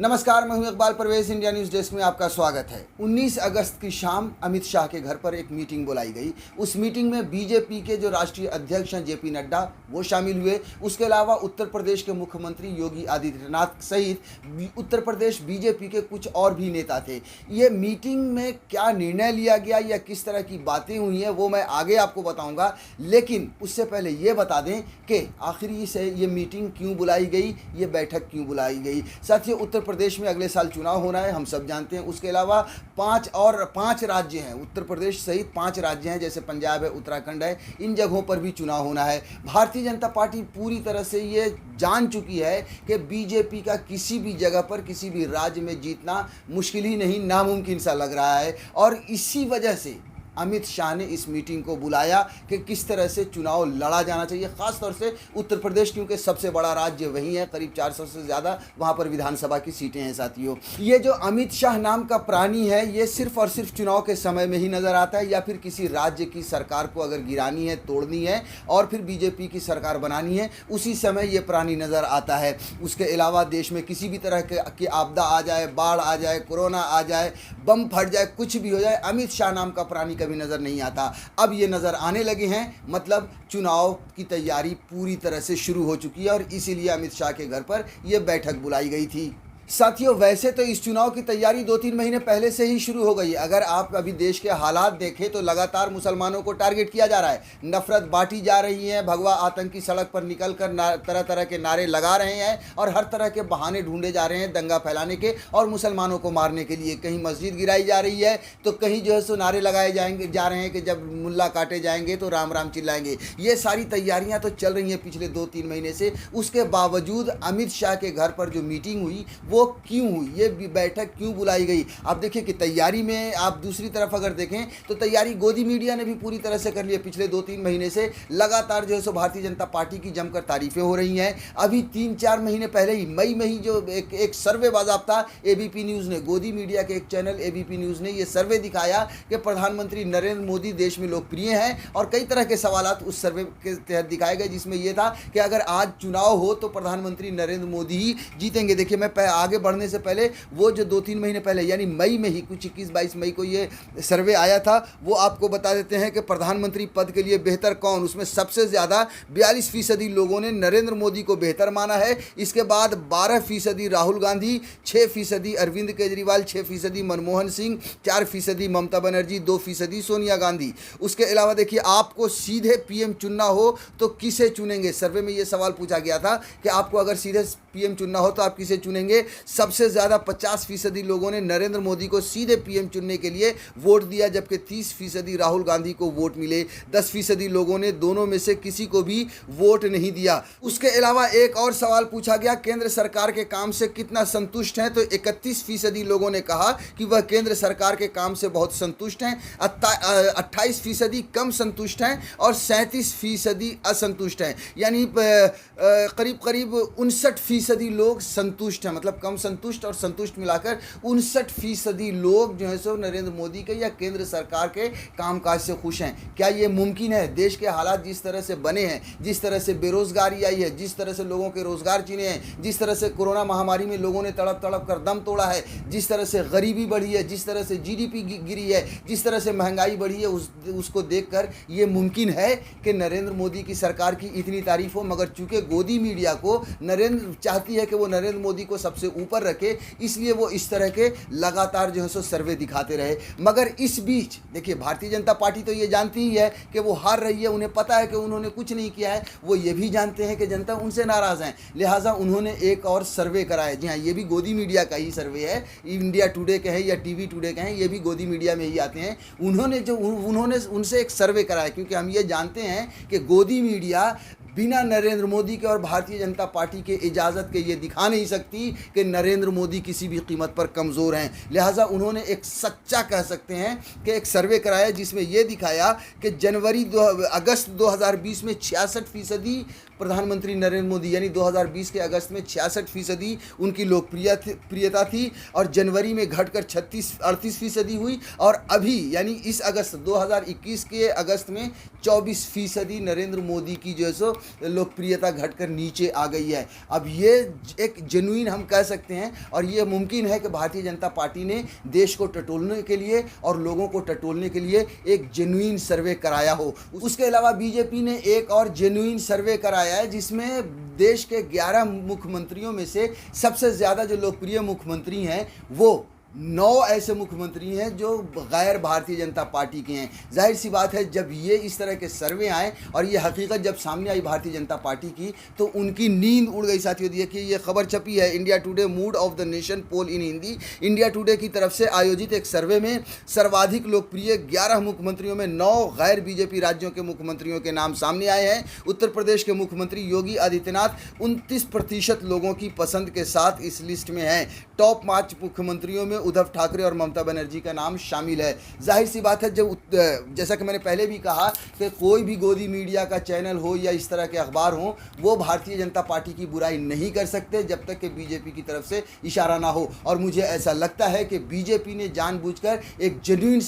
नमस्कार, मैं हूं Iqbal Parvez. India news desk में आपका स्वागत है। 19 अगस्त की शाम अमित शाह के घर पर एक मीटिंग बुलाई गई। उस मीटिंग में बीजेपी के जो राष्ट्रीय अध्यक्ष हैं जेपी नड्डा वो शामिल हुए। उसके अलावा उत्तर प्रदेश के मुख्यमंत्री योगी आदित्यनाथ सहित उत्तर प्रदेश बीजेपी के कुछ और भी नेता थे। ये मीटिंग में क्या निर्णय लिया गया या किस तरह की बातें हुई हैं वो मैं आगे आपको बताऊँगा, लेकिन उससे पहले ये बता दें कि आखिर ये मीटिंग क्यों बुलाई गई, ये बैठक क्यों बुलाई गई। साथियों, उत्तर प्रदेश में अगले साल चुनाव होना है, हम सब जानते हैं। उसके अलावा पांच राज्य हैं, उत्तर प्रदेश सहित 5 राज्य हैं, जैसे पंजाब है, उत्तराखंड है, इन जगहों पर भी चुनाव होना है। भारतीय जनता पार्टी पूरी तरह से ये जान चुकी है कि बीजेपी का किसी भी जगह पर किसी भी राज्य में जीतना मुश्किल ही नहीं, नामुमकिन सा लग रहा है। और इसी वजह से अमित शाह ने इस मीटिंग को बुलाया कि किस तरह से चुनाव लड़ा जाना चाहिए, ख़ास तौर से उत्तर प्रदेश, क्योंकि सबसे बड़ा राज्य वही है, करीब 400 से ज़्यादा वहाँ पर विधानसभा की सीटें हैं। साथियों, ये जो अमित शाह नाम का प्राणी है, ये सिर्फ और सिर्फ चुनाव के समय में ही नज़र आता है, या फिर किसी राज्य की सरकार को अगर गिरानी है, तोड़नी है और फिर बीजेपी की सरकार बनानी है, उसी समय ये प्राणी नज़र आता है। उसके अलावा देश में किसी भी तरह की आपदा आ जाए, बाढ़ आ जाए, कोरोना आ जाए, बम फट जाए, कुछ भी हो जाए, अमित शाह नाम का प्राणी कभी नज़र नहीं आता। अब ये नज़र आने लगे हैं, मतलब चुनाव की तैयारी पूरी तरह से शुरू हो चुकी है और इसीलिए अमित शाह के घर पर यह बैठक बुलाई गई थी। साथियों, वैसे तो इस चुनाव की तैयारी 2-3 महीने पहले से ही शुरू हो गई। अगर आप अभी देश के हालात देखें तो लगातार मुसलमानों को टारगेट किया जा रहा है, नफरत बांटी जा रही है, भगवा आतंकी सड़क पर निकलकर तरह तरह के नारे लगा रहे हैं और हर तरह के बहाने ढूंढे जा रहे हैं दंगा फैलाने के और मुसलमानों को मारने के लिए। कहीं मस्जिद गिराई जा रही है तो कहीं जो है सो नारे लगाए जा रहे हैं कि जब मुल्ला काटे जाएंगे तो राम राम चिल्लाएंगे। ये सारी तैयारियाँ तो चल रही हैं पिछले 2-3 महीने से। उसके बावजूद अमित शाह के घर पर जो मीटिंग हुई वो क्यों हुई, ये बैठक क्यों बुलाई गई। आप देखिए कि तैयारी में आप दूसरी तरफ अगर देखें तो तैयारी गोदी मीडिया ने भी पूरी तरह से कर ली है। पिछले 2-3 महीने से लगातार जो है सो भारतीय जनता पार्टी की जमकर तारीफें हो रही हैं। अभी 3-4 महीने पहले ही मई में ही जो एक सर्वे बाज़ाब्ता एबीपी न्यूज़ ने, गोदी मीडिया के एक चैनल एबीपी न्यूज़ ने ये सर्वे दिखाया कि प्रधानमंत्री नरेंद्र मोदी देश में लोकप्रिय हैं और कई तरह के सवालात उस सर्वे के तहत दिखाए गए, जिसमें यह था कि अगर आज चुनाव हो तो प्रधानमंत्री नरेंद्र मोदी ही जीतेंगे। देखिए, मैं आगे बढ़ने से पहले वो जो 2-3 महीने पहले यानी मई में ही, कुछ 21-22 मई को ये सर्वे आया था, वो आपको बता देते हैं कि प्रधानमंत्री पद के लिए बेहतर कौन। उसमें सबसे ज़्यादा 42% लोगों ने नरेंद्र मोदी को बेहतर माना है। इसके बाद 12% राहुल गांधी, 6% अरविंद केजरीवाल, 6% मनमोहन सिंह, 4% ममता बनर्जी, 2% सोनिया गांधी। उसके अलावा देखिए, आपको सीधे पीएम चुनना हो तो किसे चुनेंगे। सर्वे में ये सवाल पूछा गया था कि आपको अगर सीधे पीएम चुनना हो तो आप किसे चुनेंगे। सबसे ज़्यादा 50% लोगों ने नरेंद्र मोदी को सीधे पीएम चुनने के लिए वोट दिया, जबकि 30% राहुल गांधी को वोट मिले। 10% लोगों ने दोनों में से किसी को भी वोट नहीं दिया। उसके अलावा एक और सवाल पूछा गया, केंद्र सरकार के काम से कितना संतुष्ट हैं, तो 31% लोगों ने कहा कि वह केंद्र सरकार के काम से बहुत संतुष्ट हैं, 28% कम संतुष्ट हैं और 37% असंतुष्ट हैं। यानी करीब 59% लोग संतुष्ट हैं, मतलब कम संतुष्ट और संतुष्ट मिलाकर 59% लोग जो है सो नरेंद्र मोदी के या केंद्र सरकार के कामकाज से खुश हैं। क्या ये मुमकिन है? देश के हालात जिस तरह से बने हैं, जिस तरह से बेरोजगारी आई है, जिस तरह से लोगों के रोजगार छिने हैं, जिस तरह से कोरोना महामारी में लोगों ने तड़प तड़प कर दम तोड़ा है, जिस तरह से गरीबी बढ़ी है, जिस तरह से जीडीपी गिरी है, जिस तरह से महंगाई बढ़ी है, उसको देखकर ये मुमकिन है कि नरेंद्र मोदी की सरकार की इतनी तारीफ हो। मगर चूंकि गोदी मीडिया को चाहती है कि वो नरेंद्र मोदी को सबसे ऊपर रखे, इसलिए वो इस तरह के लगातार जो है सो सर्वे दिखाते रहे। मगर इस बीच देखिए, भारतीय जनता पार्टी तो ये जानती ही है कि वो हार रही है, उन्हें पता है कि उन्होंने कुछ नहीं किया है। वो ये भी जानते हैं कि जनता उनसे नाराज़ है, लिहाजा उन्होंने एक और सर्वे कराया। जी हाँ, ये भी गोदी मीडिया का ही सर्वे है, इंडिया टुडे के हैं या टीवी टुडे के हैं, ये भी गोदी मीडिया में ही आते हैं। उन्होंने उनसे एक सर्वे कराया, क्योंकि हम ये जानते हैं कि गोदी मीडिया बिना नरेंद्र मोदी के और भारतीय जनता पार्टी के इजाज़त के ये दिखा नहीं सकती कि नरेंद्र मोदी किसी भी कीमत पर कमज़ोर हैं। लिहाजा उन्होंने एक सच्चा कह सकते हैं कि एक सर्वे कराया, जिसमें ये दिखाया कि अगस्त 2020 में 66% प्रधानमंत्री नरेंद्र मोदी यानी 2020 के अगस्त में 66% उनकी लोकप्रियता थी और जनवरी में घटकर 38% हुई और अभी यानी इस अगस्त 2021 के अगस्त में 24% नरेंद्र मोदी की जो है सो लोकप्रियता घटकर नीचे आ गई है। अब ये एक जेन्युइन हम कह सकते हैं और ये मुमकिन है कि भारतीय जनता पार्टी ने देश को टटोलने के लिए और लोगों को टटोलने के लिए एक जेन्युइन सर्वे कराया हो। उसके अलावा बीजेपी ने एक और जेन्युइन सर्वे कराया है जिसमें देश के 11 मुख्यमंत्रियों में से सबसे ज़्यादा जो लोकप्रिय मुख्यमंत्री हैं वो 9 ऐसे मुख्यमंत्री हैं जो गैर भारतीय जनता पार्टी के हैं। जाहिर सी बात है जब ये इस तरह के सर्वे आए और ये हकीकत जब सामने आई भारतीय जनता पार्टी की तो उनकी नींद उड़ गई साथियों। देखिए ये खबर छपी है India Today mood of the nation poll in Hindi. India Today की तरफ से आयोजित एक सर्वे में सर्वाधिक लोकप्रिय 11 मुख्यमंत्रियों में 9 गैर बीजेपी राज्यों के मुख्यमंत्रियों के नाम सामने आए हैं। उत्तर प्रदेश के मुख्यमंत्री योगी आदित्यनाथ 29% लोगों की पसंद के साथ इस लिस्ट में हैं। टॉप 5 मुख्यमंत्रियों में उद्धव ठाकरे और ममता बनर्जी का नाम शामिल है। जाहिर सी बात है जब जैसा कि मैंने पहले भी कहा कि कोई भी गोदी मीडिया का चैनल हो या इस तरह के अखबार हो वो भारतीय जनता पार्टी की बुराई नहीं कर सकते जब तक कि बीजेपी की तरफ से इशारा ना हो। और मुझे ऐसा लगता है कि बीजेपी ने जानबूझकर एक जेन्युइन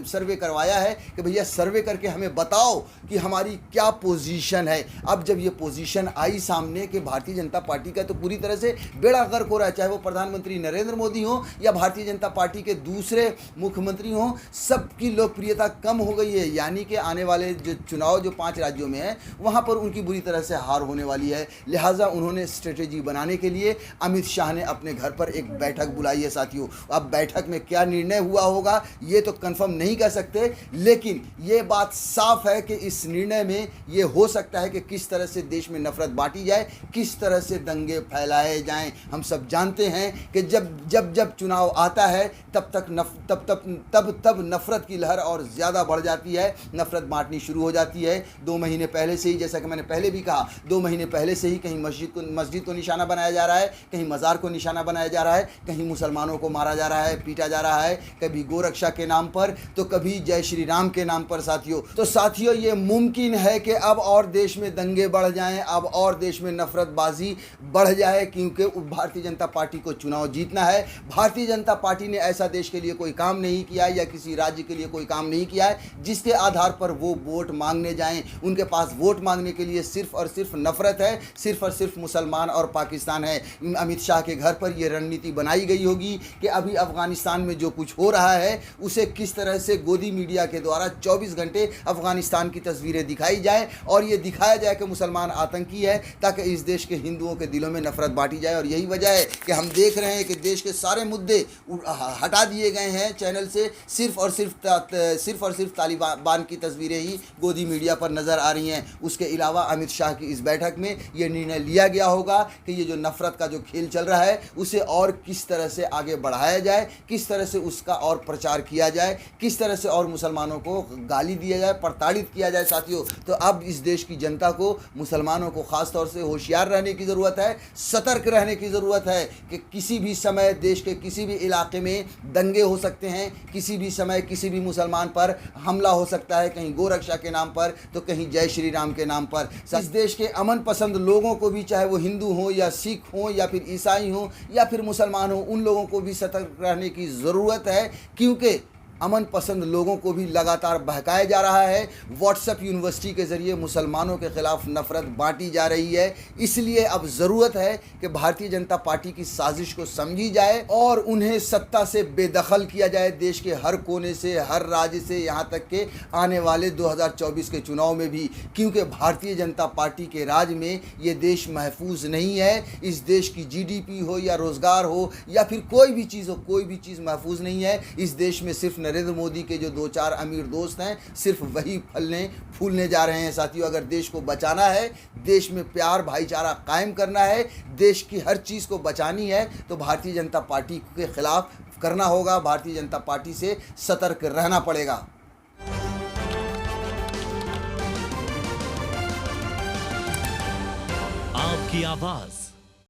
सर्वे करवाया है कि भैया सर्वे करके हमें बताओ कि हमारी क्या पोजीशन है। अब जब ये पोजीशन आई सामने कि भारतीय जनता पार्टी का तो पूरी तरह से बेड़ा गर्क हो रहा है, चाहे वो प्रधानमंत्री नरेंद्र मोदी हो या भारतीय जनता पार्टी के दूसरे मुख्यमंत्री हों, सबकी लोकप्रियता कम हो गई है। यानी कि आने वाले जो चुनाव जो 5 राज्यों में है वहां पर उनकी बुरी तरह से हार होने वाली है। लिहाजा उन्होंने स्ट्रेटेजी बनाने के लिए अमित शाह ने अपने घर पर एक बैठक बुलाई है साथियों। अब बैठक में क्या निर्णय हुआ होगा ये तो कंफर्म नहीं कर सकते, लेकिन ये बात साफ है कि इस निर्णय में ये हो सकता है कि किस तरह से देश में नफरत बांटी जाए, किस तरह से दंगे फैलाए जाएं। हम सब जानते हैं कि जब चुनाव आता है तब नफरत की लहर और ज़्यादा बढ़ जाती है, नफरत बांटनी शुरू हो जाती है। 2 महीने पहले से ही, जैसा कि मैंने पहले भी कहा, 2 महीने पहले से ही कहीं मस्जिद को निशाना बनाया जा रहा है, कहीं मज़ार को निशाना बनाया जा रहा है, कहीं मुसलमानों को मारा जा रहा है, पीटा जा रहा है, कभी गोरक्षा के नाम पर तो कभी जय श्री राम के नाम पर साथियों। तो साथियों ये मुमकिन है कि अब और देश में दंगे बढ़ जाएं, अब और देश में नफरतबाजी बढ़ जाए, क्योंकि भारतीय जनता पार्टी को चुनाव जीतना है। भारतीय जनता पार्टी ने ऐसा देश के लिए कोई काम नहीं किया है या किसी राज्य के लिए कोई काम नहीं किया है जिसके आधार पर वो वोट मांगने जाएं। उनके पास वोट मांगने के लिए सिर्फ और सिर्फ नफरत है, सिर्फ और सिर्फ मुसलमान और पाकिस्तान है। अमित शाह के घर पर यह रणनीति बनाई गई होगी कि अभी अफगानिस्तान में जो कुछ हो रहा है उसे किस तरह से गोदी मीडिया के द्वारा 24 घंटे अफगानिस्तान की तस्वीरें दिखाई जाए और ये दिखाया जाए कि मुसलमान आतंकी है, ताकि इस देश के हिंदुओं के दिलों में नफरत बांटी जाए। और यही वजह है कि हम देख रहे हैं कि देश के सारे मुद्दे हटा दिए गए हैं चैनल से, सिर्फ और सिर्फ तालिबान की तस्वीरें ही गोदी मीडिया पर नज़र आ रही हैं। उसके अलावा अमित शाह की इस बैठक में यह निर्णय लिया गया होगा कि ये जो नफरत का जो खेल चल रहा है उसे और किस तरह से आगे बढ़ाया जाए, किस तरह से उसका और प्रचार किया जाए, किस तरह से और मुसलमानों को गाली दिया जाए, प्रताड़ित किया जाए साथियों। तो अब इस देश की जनता को, मुसलमानों को ख़ास तौर से होशियार रहने की ज़रूरत है, सतर्क रहने की ज़रूरत है कि किसी भी समय देश के किसी भी इलाके में दंगे हो सकते हैं, किसी भी समय किसी भी मुसलमान पर हमला हो सकता है, कहीं गोरक्षा के नाम पर तो कहीं जय श्री राम के नाम पर। इस देश के अमन पसंद लोगों को भी, चाहे वो हिंदू हो या सिख हो या फिर ईसाई हो या फिर मुसलमान हो, उन लोगों को भी सतर्क रहने की ज़रूरत है, क्योंकि अमन पसंद लोगों को भी लगातार बहकाया जा रहा है। व्हाट्सएप यूनिवर्सिटी के ज़रिए मुसलमानों के ख़िलाफ़ नफ़रत बांटी जा रही है। इसलिए अब ज़रूरत है कि भारतीय जनता पार्टी की साजिश को समझी जाए और उन्हें सत्ता से बेदखल किया जाए, देश के हर कोने से, हर राज्य से, यहाँ तक के आने वाले 2024 के चुनाव में भी, क्योंकि भारतीय जनता पार्टी के राज में ये देश महफूज नहीं है। इस देश की GDP हो या रोज़गार हो या फिर कोई भी चीज़ हो, कोई भी चीज़ महफूज नहीं है। इस देश में सिर्फ नरेंद्र मोदी के जो 2-4 अमीर दोस्त हैं, सिर्फ वही फलने फूलने जा रहे हैं साथियों। अगर देश को बचाना है, देश में प्यार भाईचारा कायम करना है, देश की हर चीज़ को बचानी है, तो भारतीय जनता पार्टी के खिलाफ करना होगा, भारतीय जनता पार्टी से सतर्क रहना पड़ेगा। आपकी आवाज